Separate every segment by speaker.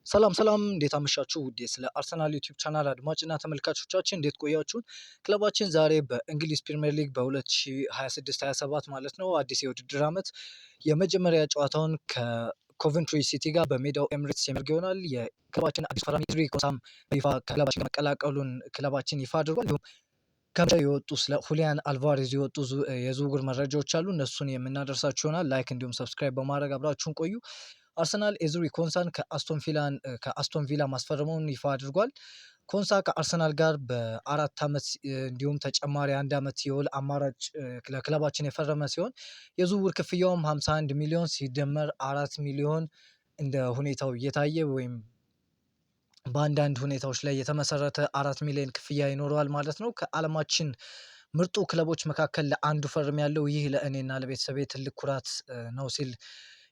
Speaker 1: ሰላም እንዴት አመሻችሁ ውዴ ስለ አርሰናል ዩቲዩብ ቻናል አድማጭና ተመልካቾቻችን እንዴት ቆያችሁን? ክለባችን ዛሬ በእንግሊዝ ፕሪምየር ሊግ በ2026/27 ማለት ነው አዲስ የውድድር ዓመት የመጀመሪያ ጨዋታውን ከኮቨንትሪ ሲቲ ጋር በሜዳው ኤምሬትስ የሚያደርግ ይሆናል። የክለባችን አዲስ ፈራሚ ኤዝሪ ኮንሳም በይፋ ከክለባችን ጋር መቀላቀሉን ክለባችን ይፋ አድርጓል። እንዲሁም ከምሽቱ የወጡ ስለ ሁሊያን አልቫሬዝ የወጡ የዝውውር መረጃዎች አሉ። እነሱን የምናደርሳችሁ ይሆናል። ላይክ እንዲሁም ሰብስክራይብ በማድረግ አብራችሁን ቆዩ። አርሰናል ኤዝሪ ኮንሳን ከአስቶን ቪላ ማስፈረሙን ይፋ አድርጓል። ኮንሳ ከአርሰናል ጋር በ4 ዓመት እንዲሁም ተጨማሪ 1 ዓመት የውል አማራጭ ለክለባችን የፈረመ ሲሆን የዝውውር ክፍያውም 51 ሚሊዮን ሲደመር 4 ሚሊዮን እንደ ሁኔታው እየታየ ወይም በአንዳንድ ሁኔታዎች ላይ የተመሰረተ 4 ሚሊዮን ክፍያ ይኖረዋል ማለት ነው። ከዓለማችን ምርጡ ክለቦች መካከል ለአንዱ ፈርም ያለው ይህ ለእኔና ለቤተሰቤ ትልቅ ኩራት ነው ሲል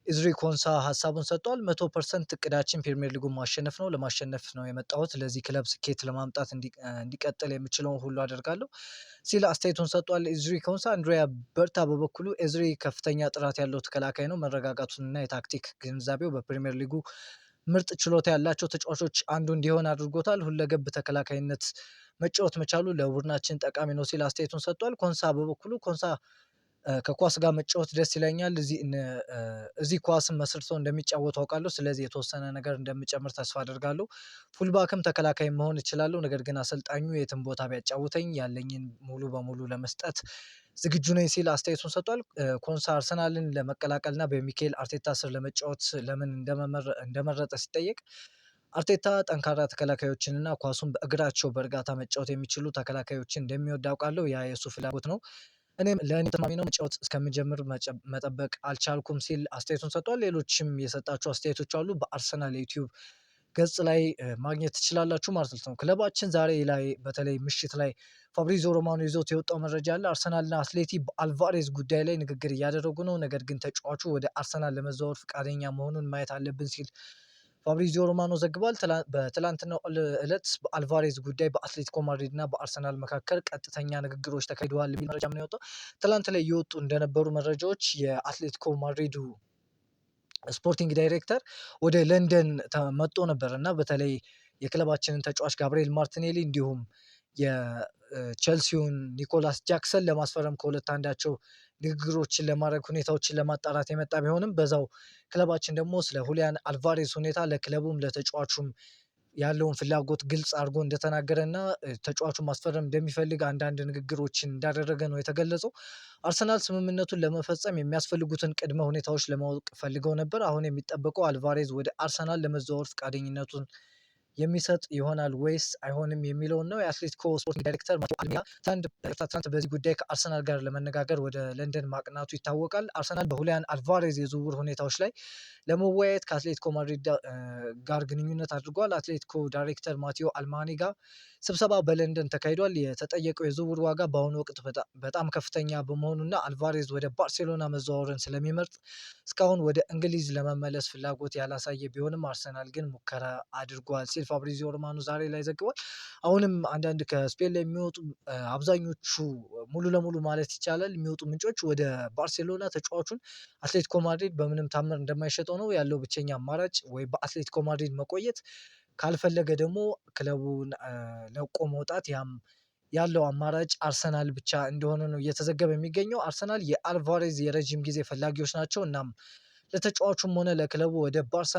Speaker 1: ኤዝሪ ኮንሳ ሀሳቡን ሰጥቷል። 100% እቅዳችን ፕሪሚየር ሊጉን ማሸነፍ ነው። ለማሸነፍ ነው የመጣሁት። ለዚህ ክለብ ስኬት ለማምጣት እንዲቀጥል የምችለውን ሁሉ አደርጋለሁ ሲል አስተያየቱን ሰጥቷል። ኤዝሪ ኮንሳ አንድሪያ በርታ በበኩሉ ኤዝሪ ከፍተኛ ጥራት ያለው ተከላካይ ነው። መረጋጋቱንና የታክቲክ ግንዛቤው በፕሪሚየር ሊጉ ምርጥ ችሎታ ያላቸው ተጫዋቾች አንዱ እንዲሆን አድርጎታል። ሁለገብ ተከላካይነት መጫወት መቻሉ ለቡድናችን ጠቃሚ ነው ሲል አስተያየቱን ሰጥቷል። ኮንሳ በበኩሉ ከኳስ ጋር መጫወት ደስ ይለኛል። እዚህ ኳስን መስርቶ እንደሚጫወቱ አውቃለሁ። ስለዚህ የተወሰነ ነገር እንደምጨምር ተስፋ አደርጋለሁ። ፉልባክም ተከላካይ መሆን እችላለሁ። ነገር ግን አሰልጣኙ የትም ቦታ ቢያጫውተኝ ያለኝን ሙሉ በሙሉ ለመስጠት ዝግጁ ነኝ ሲል አስተያየቱን ሰጥቷል። ኮንሳ አርሰናልን ለመቀላቀልና በሚኬል አርቴታ ስር ለመጫወት ለምን እንደመረጠ ሲጠየቅ አርቴታ ጠንካራ ተከላካዮችንና ኳሱን በእግራቸው በእርጋታ መጫወት የሚችሉ ተከላካዮችን እንደሚወድ አውቃለሁ። ያ የእሱ ፍላጎት ነው። ለእኔ ተስማሚ ነው። መጫወት እስከምጀምር መጠበቅ አልቻልኩም ሲል አስተያየቱን ሰጥቷል። ሌሎችም የሰጣቸው አስተያየቶች አሉ። በአርሰናል ዩቲዩብ ገጽ ላይ ማግኘት ትችላላችሁ ማለት ነው። ክለባችን ዛሬ ላይ በተለይ ምሽት ላይ ፋብሪዞ ሮማኖ ይዞት የወጣው መረጃ አለ። አርሰናልና አትሌቲ በአልቫሬዝ ጉዳይ ላይ ንግግር እያደረጉ ነው። ነገር ግን ተጫዋቹ ወደ አርሰናል ለመዛወር ፈቃደኛ መሆኑን ማየት አለብን ሲል ፋብሪዚዮ ሮማኖ ዘግቧል። በትላንትናው ዕለት በአልቫሬዝ ጉዳይ በአትሌቲኮ ማድሪድ እና በአርሰናል መካከል ቀጥተኛ ንግግሮች ተካሂደዋል የሚል መረጃ ምን ያወጣው ትላንት ላይ እየወጡ እንደነበሩ መረጃዎች የአትሌቲኮ ማድሪዱ ስፖርቲንግ ዳይሬክተር ወደ ለንደን መጥቶ ነበር እና በተለይ የክለባችንን ተጫዋች ጋብርኤል ማርቲኔሊ እንዲሁም የቼልሲውን ኒኮላስ ጃክሰን ለማስፈረም ከሁለት አንዳቸው ንግግሮችን ለማድረግ ሁኔታዎችን ለማጣራት የመጣ ቢሆንም በዛው ክለባችን ደግሞ ስለ ሁሊያን አልቫሬዝ ሁኔታ ለክለቡም ለተጫዋቹም ያለውን ፍላጎት ግልጽ አድርጎ እንደተናገረ እና ተጫዋቹን ማስፈረም እንደሚፈልግ አንዳንድ ንግግሮችን እንዳደረገ ነው የተገለጸው። አርሰናል ስምምነቱን ለመፈጸም የሚያስፈልጉትን ቅድመ ሁኔታዎች ለማወቅ ፈልገው ነበር። አሁን የሚጠበቀው አልቫሬዝ ወደ አርሰናል ለመዘዋወር ፈቃደኝነቱን የሚሰጥ ይሆናል ወይስ አይሆንም የሚለውን ነው። የአትሌቲኮ ስፖርቲንግ ዳይሬክተር ማቴዎ አልሜዳ ትናንት በዚህ ጉዳይ ከአርሰናል ጋር ለመነጋገር ወደ ለንደን ማቅናቱ ይታወቃል። አርሰናል በሁሊያን አልቫሬዝ የዝውውር ሁኔታዎች ላይ ለመወያየት ከአትሌቲኮ ማድሪድ ጋር ግንኙነት አድርጓል። አትሌቲኮ ዳይሬክተር ማቴዎ አልሜዳ ጋር ስብሰባ በለንደን ተካሂዷል። የተጠየቀው የዝውውር ዋጋ በአሁኑ ወቅት በጣም ከፍተኛ በመሆኑና አልቫሬዝ ወደ ባርሴሎና መዘዋወርን ስለሚመርጥ እስካሁን ወደ እንግሊዝ ለመመለስ ፍላጎት ያላሳየ ቢሆንም አርሰናል ግን ሙከራ አድርጓል ሲል ፋብሪዚዮ ሮማኖ ዛሬ ላይ ዘግቧል። አሁንም አንዳንድ ከስፔን ላይ የሚወጡ አብዛኞቹ ሙሉ ለሙሉ ማለት ይቻላል የሚወጡ ምንጮች ወደ ባርሴሎና ተጫዋቹን አትሌቲኮ ማድሪድ በምንም ታምር እንደማይሸጠው ነው ያለው ብቸኛ አማራጭ ወይ በአትሌቲኮ ማድሪድ መቆየት ካልፈለገ ደግሞ ክለቡን ለቆ መውጣት ያለው አማራጭ አርሰናል ብቻ እንደሆነ ነው እየተዘገበ የሚገኘው። አርሰናል የአልቫሬዝ የረጅም ጊዜ ፈላጊዎች ናቸው። እናም ለተጫዋቹም ሆነ ለክለቡ ወደ ባርሳ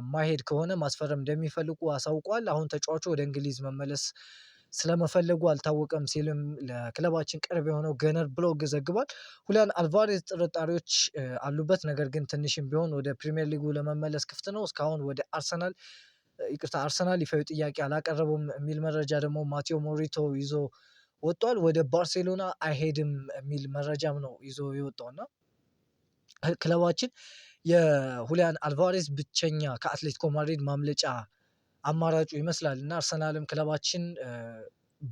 Speaker 1: ማሄድ ከሆነ ማስፈረም እንደሚፈልጉ አሳውቋል። አሁን ተጫዋቹ ወደ እንግሊዝ መመለስ ስለመፈለጉ አልታወቀም ሲልም ለክለባችን ቅርብ የሆነው ገነር ብሎግ ዘግቧል። ሁሊያን አልቫሬዝ ጥርጣሬዎች አሉበት፣ ነገር ግን ትንሽም ቢሆን ወደ ፕሪሚየር ሊጉ ለመመለስ ክፍት ነው። እስካሁን ወደ አርሰናል ይፋዊ ጥያቄ አላቀረቡም የሚል መረጃ ደግሞ ማቴዎ ሞሪቶ ይዞ ወጥቷል። ወደ ባርሴሎና አይሄድም የሚል መረጃም ነው ይዞ የወጣው እና ክለባችን የሁሊያን አልቫሬዝ ብቸኛ ከአትሌቲኮ ማድሪድ ማምለጫ አማራጩ ይመስላል እና አርሰናልም ክለባችን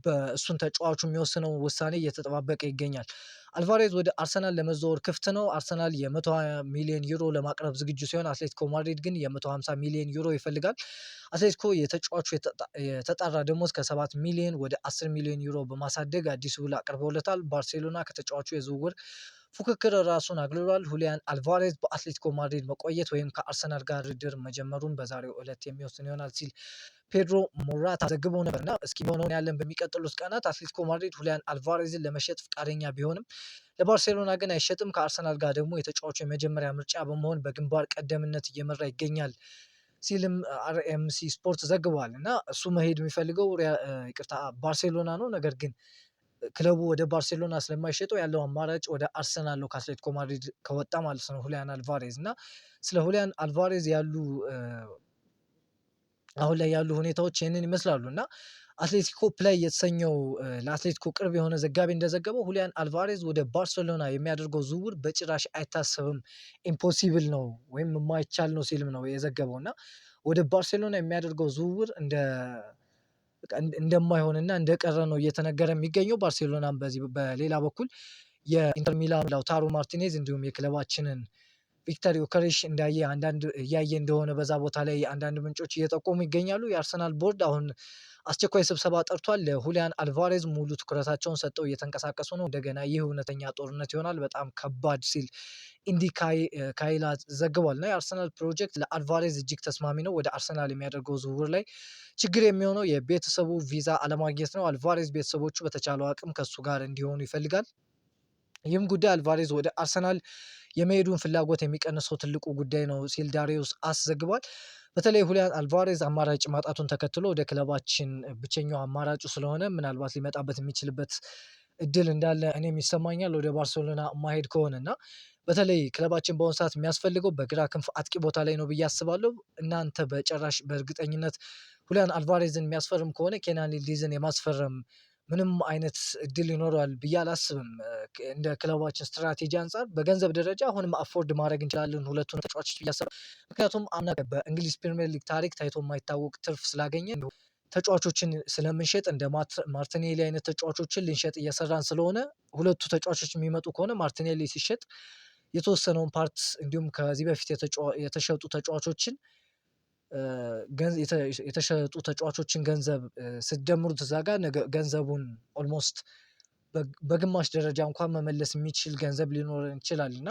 Speaker 1: በእሱን ተጫዋቹ የሚወስነው ውሳኔ እየተጠባበቀ ይገኛል። አልቫሬዝ ወደ አርሰናል ለመዘዋወር ክፍት ነው። አርሰናል የ120 ሚሊዮን ዩሮ ለማቅረብ ዝግጁ ሲሆን አትሌቲኮ ማድሪድ ግን የ150 ሚሊዮን ዩሮ ይፈልጋል። አትሌቲኮ የተጫዋቹ የተጣራ ደሞዝ ከ7 ሚሊዮን ወደ 10 ሚሊዮን ዩሮ በማሳደግ አዲስ ውል አቅርበውለታል። ባርሴሎና ከተጫዋቹ የዝውውር ፉክክር ራሱን አግልሏል። ሁሊያን አልቫሬዝ በአትሌቲኮ ማድሪድ መቆየት ወይም ከአርሰናል ጋር ድርድር መጀመሩን በዛሬው ዕለት የሚወስን ይሆናል ሲል ፔድሮ ሞራታ ዘግቦ ነበርና እስኪ ሆነውን ያለን በሚቀጥሉት ቀናት አትሌቲኮ ማድሪድ ሁሊያን አልቫሬዝን ለመሸጥ ፈቃደኛ ቢሆንም ለባርሴሎና ግን አይሸጥም። ከአርሰናል ጋር ደግሞ የተጫዋቹ የመጀመሪያ ምርጫ በመሆን በግንባር ቀደምነት እየመራ ይገኛል ሲልም አርኤምሲ ስፖርት ዘግቧል። እና እሱ መሄድ የሚፈልገው ባርሴሎና ነው። ነገር ግን ክለቡ ወደ ባርሴሎና ስለማይሸጠው ያለው አማራጭ ወደ አርሰናል ነው፣ ከአትሌቲኮ ማድሪድ ከወጣ ማለት ነው ሁሊያን አልቫሬዝ። እና ስለ ሁሊያን አልቫሬዝ አሁን ላይ ያሉ ሁኔታዎች ይህንን ይመስላሉ። እና አትሌቲኮ ፕላይ የተሰኘው ለአትሌቲኮ ቅርብ የሆነ ዘጋቢ እንደዘገበው ሁሊያን አልቫሬዝ ወደ ባርሴሎና የሚያደርገው ዝውውር በጭራሽ አይታሰብም፣ ኢምፖሲብል ነው ወይም የማይቻል ነው ሲልም ነው የዘገበው። እና ወደ ባርሴሎና የሚያደርገው ዝውውር እንደማይሆንና እንደቀረ ነው እየተነገረ የሚገኘው። ባርሴሎናም በሌላ በኩል የኢንተር ሚላን ላውታሮ ማርቲኔዝ እንዲሁም የክለባችንን ቪክተር ዮከሬሽ እያየ እንደሆነ በዛ ቦታ ላይ አንዳንድ ምንጮች እየጠቆሙ ይገኛሉ። የአርሰናል ቦርድ አሁን አስቸኳይ ስብሰባ ጠርቷል። ለሁሊያን አልቫሬዝ ሙሉ ትኩረታቸውን ሰጠው እየተንቀሳቀሱ ነው። እንደገና ይህ እውነተኛ ጦርነት ይሆናል፣ በጣም ከባድ ሲል ኢንዲ ካይላ ዘግቧል። እና የአርሰናል ፕሮጀክት ለአልቫሬዝ እጅግ ተስማሚ ነው። ወደ አርሰናል የሚያደርገው ዝውውር ላይ ችግር የሚሆነው የቤተሰቡ ቪዛ አለማግኘት ነው። አልቫሬዝ ቤተሰቦቹ በተቻለው አቅም ከሱ ጋር እንዲሆኑ ይፈልጋል። ይህም ጉዳይ አልቫሬዝ ወደ አርሰናል የመሄዱን ፍላጎት የሚቀንሰው ትልቁ ጉዳይ ነው ሲል ዳሪዮስ አስ ዘግቧል። በተለይ ሁሊያን አልቫሬዝ አማራጭ ማጣቱን ተከትሎ ወደ ክለባችን ብቸኛው አማራጩ ስለሆነ ምናልባት ሊመጣበት የሚችልበት እድል እንዳለ እኔም ይሰማኛል ወደ ባርሴሎና ማሄድ ከሆነ። እና በተለይ ክለባችን በአሁኑ ሰዓት የሚያስፈልገው በግራ ክንፍ አጥቂ ቦታ ላይ ነው ብዬ አስባለሁ። እናንተ በጭራሽ በእርግጠኝነት ሁሊያን አልቫሬዝን የሚያስፈርም ከሆነ ኬናን ይልዲዝን የማስፈረም ምንም አይነት እድል ይኖረዋል ብዬ አላስብም። እንደ ክለባችን ስትራቴጂ አንጻር በገንዘብ ደረጃ አሁንም አፎርድ ማድረግ እንችላለን ሁለቱን ተጫዋቾች ብዬ አስባለሁ። ምክንያቱም አምና በእንግሊዝ ፕሪሚየር ሊግ ታሪክ ታይቶ የማይታወቅ ትርፍ ስላገኘ ተጫዋቾችን ስለምንሸጥ እንደ ማርቲኔሊ አይነት ተጫዋቾችን ልንሸጥ እየሰራን ስለሆነ ሁለቱ ተጫዋቾች የሚመጡ ከሆነ ማርቲኔሊ ሲሸጥ የተወሰነውን ፓርት እንዲሁም ከዚህ በፊት የተሸጡ ተጫዋቾችን ገንዘብ ስትደምሩት እዛ ጋር ገንዘቡን ኦልሞስት በግማሽ ደረጃ እንኳን መመለስ የሚችል ገንዘብ ሊኖረን ይችላል። እና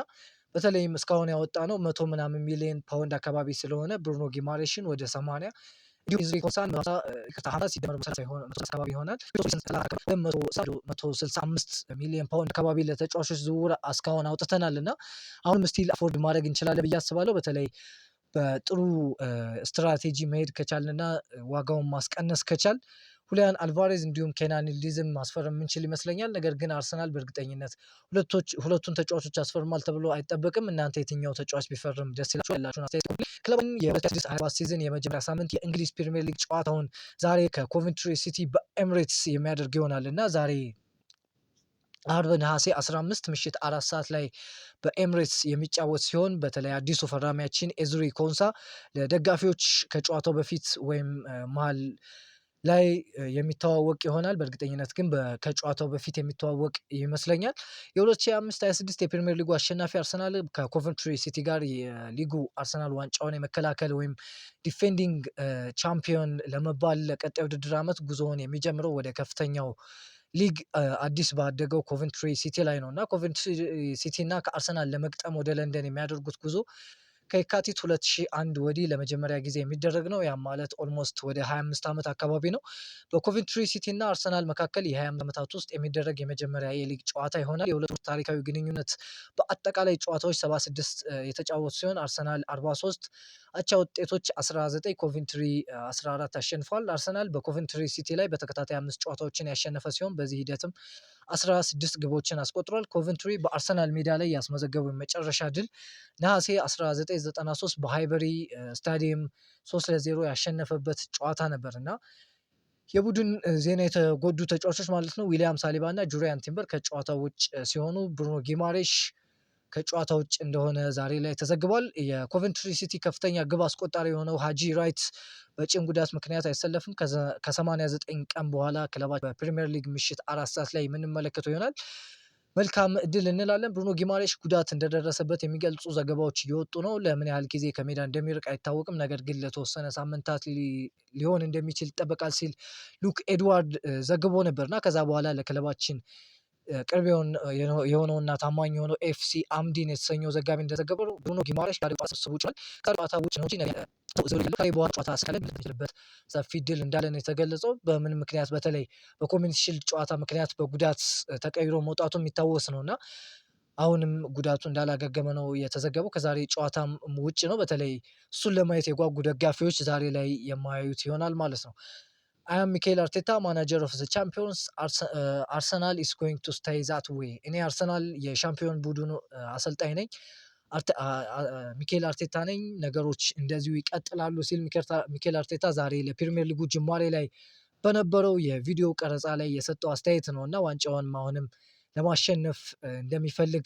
Speaker 1: በተለይም እስካሁን ያወጣ ነው 100 ምናምን ሚሊዮን ፓውንድ አካባቢ ስለሆነ ብሩኖ ጊማሬሽን ወደ 80 እንዲሁም ኢዝሪ ኮንሳን ሲደመር አካባቢ ይሆናል 165 ሚሊዮን ፓውንድ አካባቢ ለተጫዋቾች ዝውውር እስካሁን አውጥተናል። እና አሁንም ስቲል አፎርድ ማድረግ እንችላለን ብዬ አስባለሁ። በተለይ በጥሩ ስትራቴጂ መሄድ ከቻልንና ዋጋውን ማስቀነስ ከቻል ሁሊያን አልቫሬዝ እንዲሁም ኬናን ይልዲዝን ማስፈረም የምንችል ይመስለኛል። ነገር ግን አርሰናል በእርግጠኝነት ሁለቱን ተጫዋቾች ያስፈርማል ተብሎ አይጠበቅም። እናንተ የትኛው ተጫዋች ቢፈርም ደስ ይላችኋል? ያላችሁን አስተያየት ክለቡን የ2024 ሲዝን የመጀመሪያ ሳምንት የእንግሊዝ ፕሪሚየር ሊግ ጨዋታውን ዛሬ ከኮቨንትሪ ሲቲ በኤምሬትስ የሚያደርግ ይሆናል። እና ዛሬ አርብ ነሐሴ 15 ምሽት 4 ሰዓት ላይ በኤምሬትስ የሚጫወት ሲሆን በተለይ አዲሱ ፈራሚያችን ኤዝሪ ኮንሳ ለደጋፊዎች ከጨዋታው በፊት ወይም መሀል ላይ የሚተዋወቅ ይሆናል። በእርግጠኝነት ግን ከጨዋታው በፊት የሚተዋወቅ ይመስለኛል። የ2025/26 የፕሪሚየር ሊጉ አሸናፊ አርሰናል ከኮቨንትሪ ሲቲ ጋር የሊጉ አርሰናል ዋንጫውን የመከላከል ወይም ዲፌንዲንግ ቻምፒዮን ለመባል ለቀጣይ ውድድር ዓመት ጉዞውን የሚጀምረው ወደ ከፍተኛው ሊግ አዲስ ባደገው ኮቨንትሪ ሲቲ ላይ ነው። እና ኮቨንትሪ ሲቲ እና ከአርሰናል ለመግጠም ወደ ለንደን የሚያደርጉት ጉዞ ከየካቲት 2001 ወዲህ ለመጀመሪያ ጊዜ የሚደረግ ነው። ያም ማለት ኦልሞስት ወደ 25 ዓመት አካባቢ ነው። በኮቨንትሪ ሲቲ እና አርሰናል መካከል የ20 ዓመታት ውስጥ የሚደረግ የመጀመሪያ የሊግ ጨዋታ ይሆናል። የሁለቱ ታሪካዊ ግንኙነት በአጠቃላይ ጨዋታዎች 76 የተጫወቱ ሲሆን አርሰናል 43 አቻ ውጤቶች 19፣ ኮቨንትሪ 14 አሸንፏል። አርሰናል በኮቨንትሪ ሲቲ ላይ በተከታታይ 5 ጨዋታዎችን ያሸነፈ ሲሆን በዚህ ሂደትም 16 ግቦችን አስቆጥሯል። ኮቨንትሪ በአርሰናል ሜዳ ላይ ያስመዘገበው የመጨረሻ ድል ነሐሴ 1993 በሃይበሪ ስታዲየም 3-0 ያሸነፈበት ጨዋታ ነበር። እና የቡድን ዜና የተጎዱ ተጫዋቾች ማለት ነው ዊሊያም ሳሊባ እና ጁሪያን ቲምበር ከጨዋታው ውጭ ሲሆኑ ብሩኖ ጊማሬሽ ከጨዋታ ውጭ እንደሆነ ዛሬ ላይ ተዘግቧል። የኮቨንትሪ ሲቲ ከፍተኛ ግብ አስቆጣሪ የሆነው ሃጂ ራይት በጭን ጉዳት ምክንያት አይሰለፍም። ከ89 ቀን በኋላ ክለባችን በፕሪሚየር ሊግ ምሽት 4 ሰዓት ላይ የምንመለከተው ይሆናል። መልካም እድል እንላለን። ብሩኖ ጊማሬሽ ጉዳት እንደደረሰበት የሚገልጹ ዘገባዎች እየወጡ ነው። ለምን ያህል ጊዜ ከሜዳ እንደሚርቅ አይታወቅም። ነገር ግን ለተወሰነ ሳምንታት ሊሆን እንደሚችል ይጠበቃል ሲል ሉክ ኤድዋርድ ዘግቦ ነበርና ከዛ በኋላ ለክለባችን ቅርብ የሆነውና ታማኝ የሆነው ኤፍሲ አምዲን የተሰኘው ዘጋቢ እንደዘገበው ብሩኖ ጊማሬሽ ከስብስቡ ውጭ ከጨዋታ ውጭ ነው እንጂ በኋላ ጨዋታ እስካለ የሚችልበት ሰፊ እድል እንዳለ ነው የተገለጸው። በምን ምክንያት በተለይ በኮሚኒቲ ሺልድ ጨዋታ ምክንያት በጉዳት ተቀይሮ መውጣቱ የሚታወስ ነው እና አሁንም ጉዳቱ እንዳላገገመ ነው የተዘገበው። ከዛሬ ጨዋታም ውጭ ነው። በተለይ እሱን ለማየት የጓጉ ደጋፊዎች ዛሬ ላይ የማያዩት ይሆናል ማለት ነው። አም ሚካኤል አርቴታ ማናጀር ኦፍ ዘ ቻምፒዮንስ አርሰናል ኢስ ጎይንግ ቱ ስቴይ ዛት ዌይ። እኔ አርሰናል የሻምፒዮን ቡድኑ አሰልጣኝ ነኝ፣ ሚካኤል አርቴታ ነኝ፣ ነገሮች እንደዚሁ ይቀጥላሉ ሲል ሚካኤል አርቴታ ዛሬ ለፕሪሚየር ሊጉ ጅማሬ ላይ በነበረው የቪዲዮ ቀረጻ ላይ የሰጠው አስተያየት ነው እና ዋንጫውን አሁንም ለማሸነፍ እንደሚፈልግ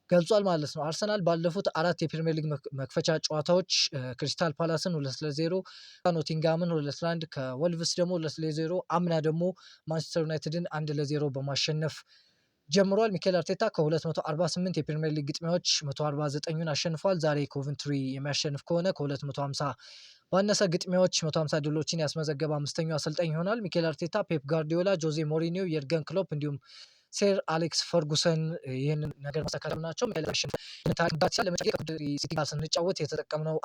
Speaker 1: ገልጿል ማለት ነው። አርሰናል ባለፉት 4 የፕሪሚየር ሊግ መክፈቻ ጨዋታዎች ክሪስታል ፓላስን 2-0፣ ኖቲንጋምን 2-1፣ ከወልቭስ ደግሞ 2-0፣ አምና ደግሞ ማንቸስተር ዩናይትድን 1-0 በማሸነፍ ጀምሯል። ሚካኤል አርቴታ ከ248 የፕሪሚየር ሊግ ግጥሚያዎች 149ን አሸንፏል። ዛሬ ኮቨንትሪ የሚያሸንፍ ከሆነ ከ250 ባነሰ ግጥሚያዎች 150 ድሎችን ያስመዘገበ አምስተኛው አሰልጣኝ ይሆናል። ሚካኤል አርቴታ፣ ፔፕ ጋርዲዮላ፣ ጆዜ ሞሪኒዮ፣ የርገን ክሎፕ እንዲሁም ሴር አሌክስ ፈርጉሰን ይህንን ነገር ማስተካከል ናቸው። ሲቲ ጋር ስንጫወት የተጠቀምነው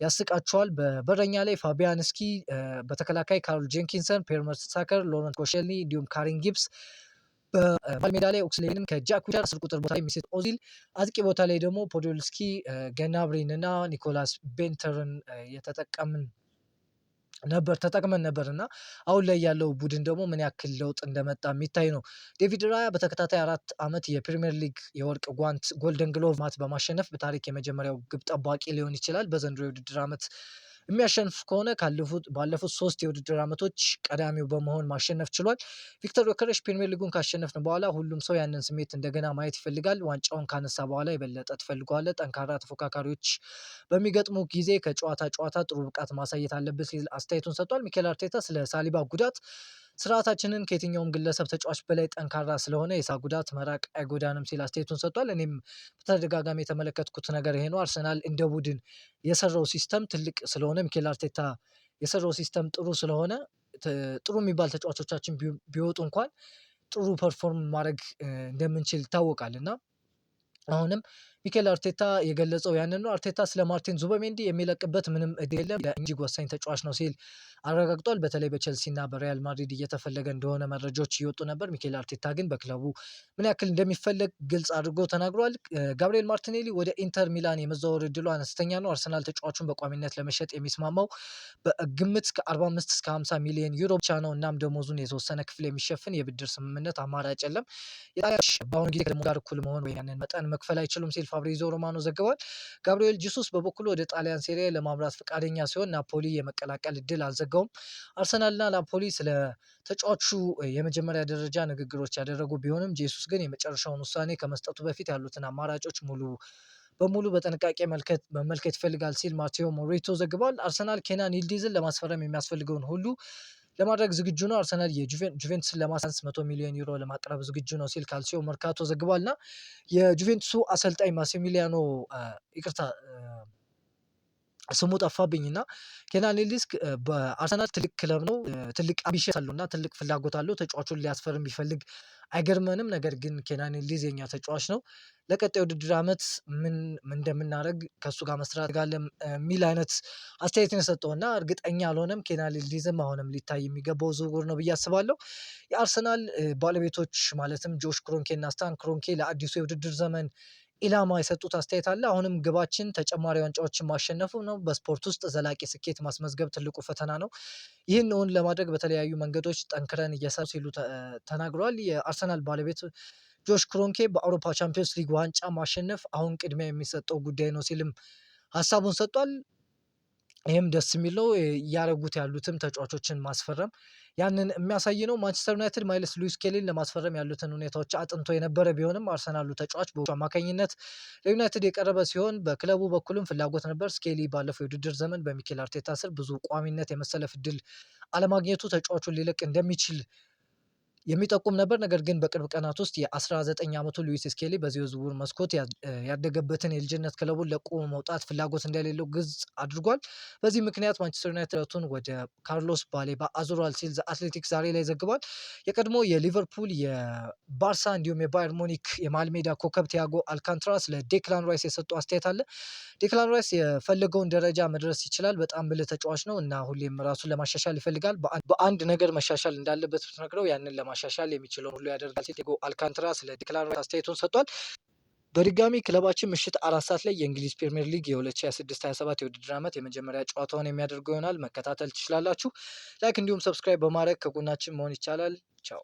Speaker 1: ያስቃቸዋል። በበረኛ ላይ ፋቢያንስኪ፣ በተከላካይ ካርል ጄንኪንሰን፣ ፔር መርተሳከር፣ ሎረንት ኮሼልኒ እንዲሁም ካሪን ጊብስ፣ በሜዳ ላይ ኦክስሌንም ከጃክ ዊልሸር 10 ቁጥር ቦታ የሚሰጥ ኦዚል፣ አጥቂ ቦታ ላይ ደግሞ ፖዶልስኪ፣ ገናብሪን እና ኒኮላስ ቤንተርን ተጠቅመን ነበር እና አሁን ላይ ያለው ቡድን ደግሞ ምን ያክል ለውጥ እንደመጣ የሚታይ ነው። ዴቪድ ራያ በተከታታይ 4 ዓመት የፕሪሚየር ሊግ የወርቅ ጓንት ጎልደን ግሎቭ ማት በማሸነፍ በታሪክ የመጀመሪያው ግብ ጠባቂ ሊሆን ይችላል። በዘንድሮ የውድድር ዓመት የሚያሸንፍ ከሆነ ባለፉት 3 የውድድር ዓመቶች ቀዳሚው በመሆን ማሸነፍ ችሏል። ቪክተር ዮከረስ ፕሪሚየር ሊጉን ካሸነፍን በኋላ ሁሉም ሰው ያንን ስሜት እንደገና ማየት ይፈልጋል። ዋንጫውን ካነሳ በኋላ የበለጠ ትፈልገዋለህ። ጠንካራ ተፎካካሪዎች በሚገጥሙ ጊዜ ከጨዋታ ጥሩ ብቃት ማሳየት አለበት ሲል አስተያየቱን ሰጥቷል። ሚካኤል አርቴታ ስለ ሳሊባ ጉዳት ስርዓታችንን ከየትኛውም ግለሰብ ተጫዋች በላይ ጠንካራ ስለሆነ የሳ ጉዳት መራቅ አይጎዳንም ሲል አስተያየቱን ሰጥቷል። እኔም በተደጋጋሚ የተመለከትኩት ነገር ይሄ ነው። አርሰናል እንደ ቡድን የሰራው ሲስተም ትልቅ ስለሆነ ሚካኤል አርቴታ የሰራው ሲስተም ጥሩ ስለሆነ ጥሩ የሚባል ተጫዋቾቻችን ቢወጡ እንኳን ጥሩ ፐርፎርም ማድረግ እንደምንችል ይታወቃል እና አሁንም ሚካኤል አርቴታ የገለጸው ያንን ነው። አርቴታ ስለ ማርቲን ዙበሜንዲ የሚለቅበት ምንም እድል የለም፣ እጅግ ወሳኝ ተጫዋች ነው ሲል አረጋግጧል። በተለይ በቼልሲ እና በሪያል ማድሪድ እየተፈለገ እንደሆነ መረጃዎች እየወጡ ነበር። ሚካኤል አርቴታ ግን በክለቡ ምን ያክል እንደሚፈለግ ግልጽ አድርጎ ተናግሯል። ጋብሪኤል ማርቲኔሊ ወደ ኢንተር ሚላን የመዘዋወር እድሉ አነስተኛ ነው። አርሰናል ተጫዋቹን በቋሚነት ለመሸጥ የሚስማማው በግምት ከ45 እስከ 50 ሚሊዮን ዩሮ ብቻ ነው። እናም ደሞዙን የተወሰነ ክፍል የሚሸፍን የብድር ስምምነት አማራጭ የለም። በአሁኑ ጊዜ ከደሞዝ ጋር እኩል መሆን ወይ ያንን መጠን መክፈል አይችሉም ሲል ፋብሪዞ ሮማኖ ዘግቧል። ጋብሪኤል ጂሱስ በበኩሉ ወደ ጣሊያን ሴሪያ ለማምራት ፈቃደኛ ሲሆን ናፖሊ የመቀላቀል እድል አልዘጋውም። አርሰናልና ናፖሊ ስለ ተጫዋቹ የመጀመሪያ ደረጃ ንግግሮች ያደረጉ ቢሆንም ጄሱስ ግን የመጨረሻውን ውሳኔ ከመስጠቱ በፊት ያሉትን አማራጮች በሙሉ በጥንቃቄ መመልከት ይፈልጋል ሲል ማቴዎ ሞሬቶ ዘግቧል። አርሰናል ኬናን ይልዲዝን ለማስፈረም የሚያስፈልገውን ሁሉ ለማድረግ ዝግጁ ነው። አርሰናል የጁቬንቱስን ለማሳንስ 100 ሚሊዮን ዩሮ ለማቅረብ ዝግጁ ነው ሲል ካልሲዮ መርካቶ ዘግቧል። እና የጁቬንቱሱ አሰልጣኝ ማሲሚሊያኖ ይቅርታ ስሙ ጠፋብኝ እና ኬናን ይልዲዝ በአርሰናል ትልቅ ክለብ ነው፣ ትልቅ አምቢሽን አለው እና ትልቅ ፍላጎት አለው። ተጫዋቹን ሊያስፈርም ቢፈልግ አይገርመንም። ነገር ግን ኬናን ይልዲዝ የኛ ተጫዋች ነው፣ ለቀጣይ ውድድር ዓመት ምን እንደምናደርግ ከእሱ ጋር መስራት ጋር የሚል አይነት አስተያየትን የሰጠው እና እርግጠኛ አልሆነም። ኬናን ይልዲዝም አሁንም ሊታይ የሚገባው ዝውውር ነው ብዬ አስባለሁ። የአርሰናል ባለቤቶች ማለትም ጆሽ ክሮንኬ እና ስታን ክሮንኬ ለአዲሱ የውድድር ዘመን ኢላማ የሰጡት አስተያየት አለ። አሁንም ግባችን ተጨማሪ ዋንጫዎችን ማሸነፉ ነው። በስፖርት ውስጥ ዘላቂ ስኬት ማስመዝገብ ትልቁ ፈተና ነው። ይህን እውን ለማድረግ በተለያዩ መንገዶች ጠንክረን እየሰሩ ሲሉ ተናግረዋል። የአርሰናል ባለቤት ጆሽ ክሮንኬ በአውሮፓ ቻምፒዮንስ ሊግ ዋንጫ ማሸነፍ አሁን ቅድሚያ የሚሰጠው ጉዳይ ነው ሲልም ሀሳቡን ሰጥቷል። ይህም ደስ የሚል ነው። እያደረጉት ያሉትም ተጫዋቾችን ማስፈረም ያንን የሚያሳይ ነው። ማንቸስተር ዩናይትድ ማይልስ ሉዊስ ስኬሊን ለማስፈረም ያሉትን ሁኔታዎች አጥንቶ የነበረ ቢሆንም አርሰናሉ ተጫዋች በውጭ አማካኝነት ለዩናይትድ የቀረበ ሲሆን በክለቡ በኩልም ፍላጎት ነበር። ስኬሊ ባለፈው የውድድር ዘመን በሚኬል አርቴታ ስር ብዙ ቋሚነት የመሰለፍ እድል አለማግኘቱ ተጫዋቹን ሊለቅ እንደሚችል የሚጠቁም ነበር። ነገር ግን በቅርብ ቀናት ውስጥ የ19 ዓመቱ ሉዊስ ስኬሊ በዚህ የዝውውር መስኮት ያደገበትን የልጅነት ክለቡን ለቆ መውጣት ፍላጎት እንደሌለው ግልጽ አድርጓል። በዚህ ምክንያት ማንቸስተር ዩናይትድ ወደ ካርሎስ ባሌባ አዙሯል ሲል ዘ አትሌቲክስ ዛሬ ላይ ዘግቧል። የቀድሞ የሊቨርፑል የባርሳ እንዲሁም የባየር ሙኒክ የመሃል ሜዳ ኮከብ ቲያጎ አልካንትራስ ለዴክላን ራይስ የሰጠው አስተያየት አለ። ዴክላን ራይስ የፈለገውን ደረጃ መድረስ ይችላል። በጣም ብልህ ተጫዋች ነው እና ሁሌም ራሱን ለማሻሻል ይፈልጋል። በአንድ ነገር መሻሻል እንዳለበት ብትነግረው ያንን ለማሻሻል የሚችለውን ሁሉ ያደርጋል ሲል ቲያጎ አልካንትራስ ለዴክላን ራይስ አስተያየቱን ሰጥቷል። በድጋሚ ክለባችን ምሽት 4 ሰዓት ላይ የእንግሊዝ ፕሪሚየር ሊግ የ2026/27 የውድድር ዓመት የመጀመሪያ ጨዋታውን የሚያደርገው ይሆናል። መከታተል ትችላላችሁ። ላይክ እንዲሁም ሰብስክራይብ በማድረግ ከጎናችን መሆን ይቻላል። ቻው